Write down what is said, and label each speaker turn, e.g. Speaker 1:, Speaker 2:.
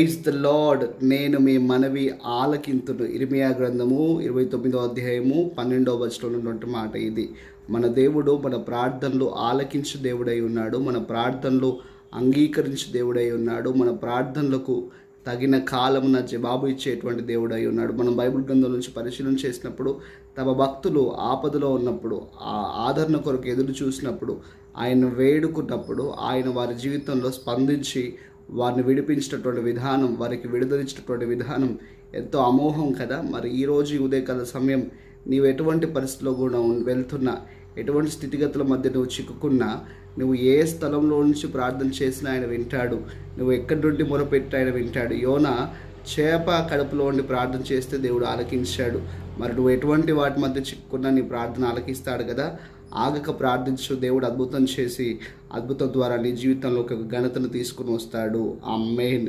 Speaker 1: Praise the lord. నేను మీ మనవి ఆలకింతును. ఇర్మియా గ్రంథము 29వ అధ్యాయము 12వ వచనంలో ఉన్నటువంటి మాట ఇది. మన దేవుడు మన ప్రార్థనలు ఆలకించు దేవుడై ఉన్నాడు. మన ప్రార్థనలు అంగీకరించు దేవుడై ఉన్నాడు. మన ప్రార్థనలకు తగిన కాలమున జవాబు ఇచ్చేటువంటి దేవుడై ఉన్నాడు. మనం బైబిల్ గ్రంథం నుంచి పరిశీలన చేసినప్పుడు తమ భక్తులు ఆపదలో ఉన్నప్పుడు, ఆ ఆదరణ కొరకు ఎదురు చూసినప్పుడు, ఆయన వేడుకున్నప్పుడు ఆయన వారి జీవితంలో స్పందించి వారిని విడిపించినటువంటి విధానం, వారికి విడుదలిచ్చినటువంటి విధానం ఎంతో అమోఘం కదా. మరి ఈరోజు ఉదయకాల సమయం నీవు ఎటువంటి పరిస్థితిలో కూడా వెళ్తున్నా, ఎటువంటి స్థితిగతుల మధ్య నువ్వు చిక్కుకున్నా, నువ్వు ఏ స్థలంలో నుంచి ప్రార్థన చేసినా ఆయన వింటాడు. నువ్వు ఎక్కడి నుండి మొరపెట్టి ఆయన వింటాడు. యోనా చేప కడుపులో ఉండి ప్రార్థన చేస్తే దేవుడు ఆలకించాడు. మరి నువ్వు ఎటువంటి వాటి మధ్య చిక్కుకున్నా నీ ప్రార్థన ఆలకిస్తాడు కదా. ఆగక ప్రార్థించు. దేవుడు అద్భుతం చేసి అద్భుతం ద్వారా నీ జీవితంలో ఒక ఘనతను తీసుకుని వస్తాడు. ఆమేన్.